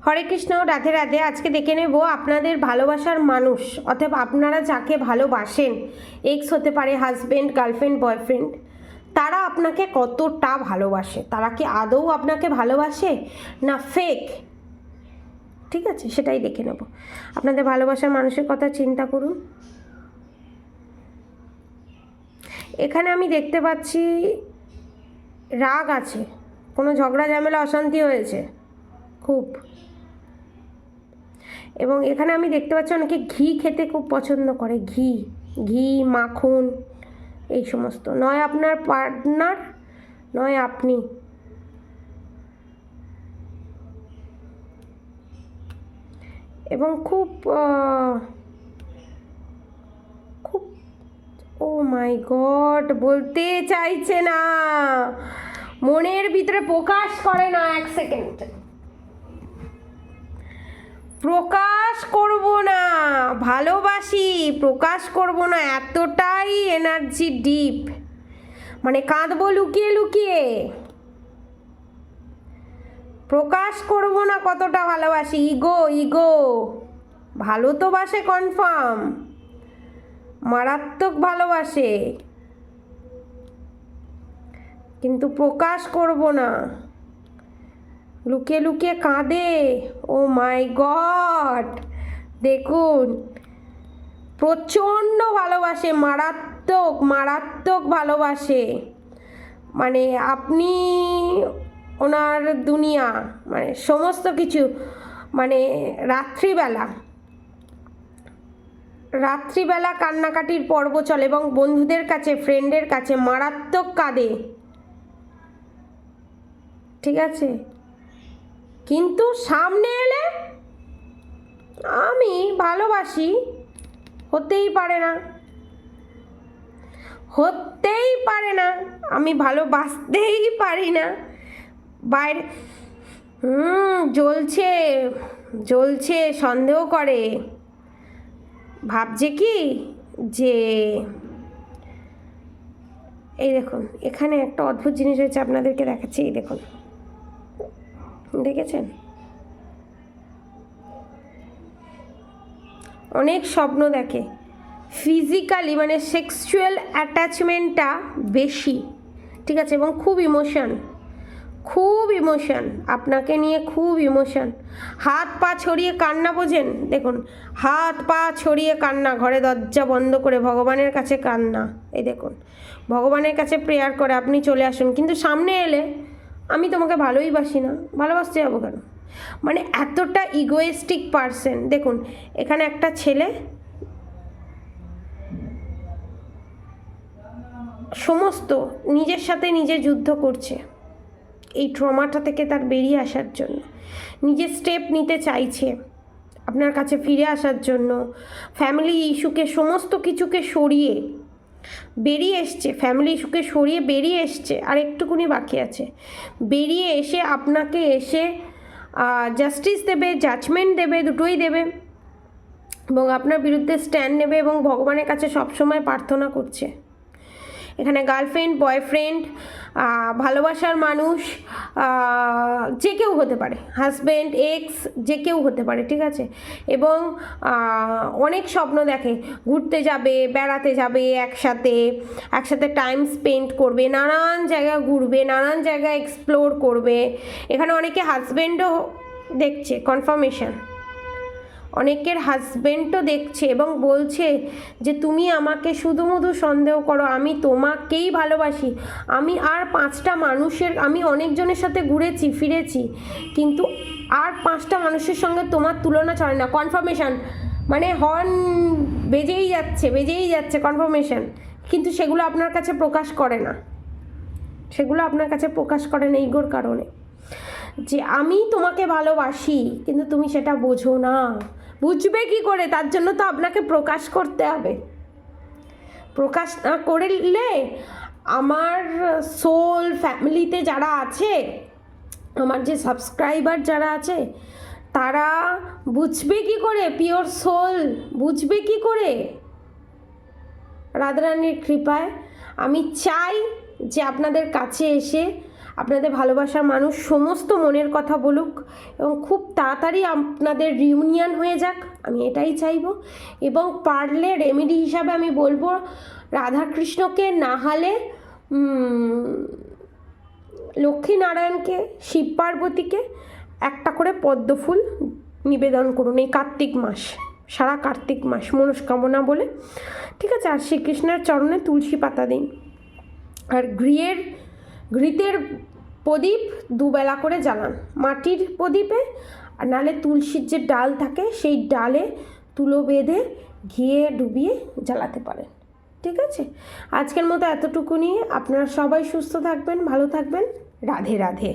হরে কৃষ্ণ, রাধে রাধে। আজকে দেখে নেব আপনাদের ভালোবাসার মানুষ, অথবা আপনারা যাকে ভালোবাসেন, এক্স হতে পারে, হাজব্যান্ড, গার্লফ্রেন্ড, বয়ফ্রেন্ড, তারা আপনাকে কতটা ভালোবাসে। তারা কি আদৌ আপনাকে ভালোবাসে না ফেক? ঠিক আছে, সেটাই দেখে নেব। আপনাদের ভালোবাসার মানুষের কথা চিন্তা করুন। এখানে আমি দেখতে পাচ্ছি রাগ আছে, কোনো ঝগড়া ঝামেলা অশান্তি হয়েছে খুব। এবং এখানে আমি দেখতে পাচ্ছি অনেকে ঘি খেতে খুব পছন্দ করে, ঘি মাখন এই সমস্ত। নয় আপনার পার্টনার, নয় আপনি। এবং খুব খুব ও মাই গড, বলতে চাইছে না, মনের ভিতরে প্রকাশ করে না। এক সেকেন্ড, প্রকাশ করব না, ভালোবাসি, প্রকাশ করব না, এতটাই এনার্জি ডিপ। মানে কাঁদবো লুকিয়ে লুকিয়ে, প্রকাশ করব না কতটা ভালোবাসি। ইগো ভালো তো বাসে, কনফার্ম মারাত্মক ভালোবাসে, কিন্তু প্রকাশ করব না, লুকিয়ে লুকিয়ে কাঁদে। ও মাই গড, দেখুন প্রচণ্ড ভালোবাসে, মারাত্মক ভালোবাসে। মানে আপনি ওনার দুনিয়া, মানে সমস্ত কিছু। মানে রাত্রিবেলা কান্নাকাটির পর্ব চলে, এবং বন্ধুদের কাছে, ফ্রেন্ডের কাছে মারাত্মক কাঁদে। ঠিক আছে, কিন্তু সামনে এলে আমি ভালোবাসি, হতেই পারে না, আমি ভালোবাসতেই পারি না। বাইরে জ্বলছে, সন্দেহ করে, ভাবছে কি যে এই দেখুন, এখানে একটা অদ্ভুত জিনিস হয়েছে, আপনাদেরকে দেখাচ্ছি। এই দেখুন, দেখেছেন? অনেক স্বপ্ন দেখে, ফিজিক্যালি মানে সেক্সুয়াল অ্যাটাচমেন্টটা বেশি। ঠিক আছে, এবং খুব ইমোশন আপনাকে নিয়ে, খুব ইমোশন। হাত পা ছড়িয়ে কান্না, বোঝেন? দেখুন, হাত পা ছড়িয়ে কান্না, ঘরে দরজা বন্ধ করে ভগবানের কাছে কান্না। এই দেখুন, ভগবানের কাছে প্রেয়ার করে আপনি চলে আসুন, কিন্তু সামনে এলে আমি তোমাকে ভালোই বাসি না, ভালোবাসতে যাবো কেন? মানে এতটা ইগোয়েস্টিক পারসন। দেখুন, এখানে একটা ছেলে সমস্ত নিজের সাথে নিজে যুদ্ধ করছে, এই ট্রমাটা থেকে তার বেরিয়ে আসার জন্য নিজের স্টেপ নিতে চাইছে, আপনার কাছে ফিরে আসার জন্য। ফ্যামিলি ইস্যুকে, সমস্ত কিছুকে সরিয়ে বেরিয়ে এসছে, ফ্যামিলি ইস্যুকে সরিয়ে বেরিয়ে এসছে, আর একটুকুনি বাকি আছে। বেরিয়ে এসে আপনাকে জাস্টিস দেবে, জাজমেন্ট দেবে, দুটোই দেবে, এবং আপনার বিরুদ্ধে স্ট্যান্ড নেবে, এবং ভগবানের কাছে সবসময় প্রার্থনা করছে। এখানে গার্লফ্রেন্ড, বয়ফ্রেন্ড, ভালোবাসার মানুষ, যে কেউ হতে পারে, হাজব্যান্ড, এক্স, যে কেউ হতে পারে। ঠিক আছে, এবং অনেক স্বপ্ন দেখে, ঘুরতে যাবে, বেড়াতে যাবে, একসাথে টাইম স্পেন্ড করবে, নানান জায়গা ঘুরবে, নানান জায়গা এক্সপ্লোর করবে। এখানে অনেকে হাজব্যান্ডও দেখছে, কনফার্মেশন, অনেকের হাজব্যান্ডও দেখছে এবং বলছে যে তুমি আমাকে শুধুমুধু সন্দেহ করো, আমি তোমাকেই ভালোবাসি। আমি আর 5টা মানুষের, আমি অনেকজনের সাথে ঘুরেছি ফিরেছি, কিন্তু আর 5টা মানুষের সঙ্গে তোমার তুলনা চলে না। কনফার্মেশন, মানে হর্ন বেজেই যাচ্ছে কনফার্মেশন, কিন্তু সেগুলো আপনার কাছে প্রকাশ করে না, ইগোর কারণে। যে আমি তোমাকে ভালোবাসি, কিন্তু তুমি সেটা বোঝো না। বুঝবে কি করে? তার জন্য তো আপনাকে প্রকাশ করতে হবে। প্রকাশ না করলে আমার সোল ফ্যামিলিতে যারা আছে, আমার যে সাবস্ক্রাইবার যারা আছে, তারা বুঝবে কি করে? পিওর সোল বুঝবে কি করে? রাধারানীর কৃপায় আমি চাই যে আপনাদের কাছে এসে আপনাদের ভালোবাসার মানুষ সমস্ত মনের কথা বলুক এবং খুব তাড়াতাড়ি আপনাদের রিউনিয়ন হয়ে যাক, আমি এটাই চাইবো। এবং পারলে রেমেডি হিসাবে আমি বলবো রাধাকৃষ্ণকে, না হলে লক্ষ্মীনারায়ণকে, শিব পার্বতীকে একটা করে পদ্ম ফুল নিবেদন করুন এই কার্তিক মাস, সারা কার্তিক মাস মনস্কামনা বলে, ঠিক আছে? আর শ্রীকৃষ্ণের চরণে তুলসী পাতা দিন। আর ঘৃতের প্রদীপ দুবেলা করে জ্বালান, মাটির প্রদীপে, আর নাহলে তুলসীর যে ডাল থাকে সেই ডালে তুলো বেঁধে ঘিয়ে ডুবিয়ে জ্বালাতে পারেন, ঠিক আছে? আজকের মতো এতটুকু নিয়ে আপনারা সবাই সুস্থ থাকবেন, ভালো থাকবেন। রাধে রাধে।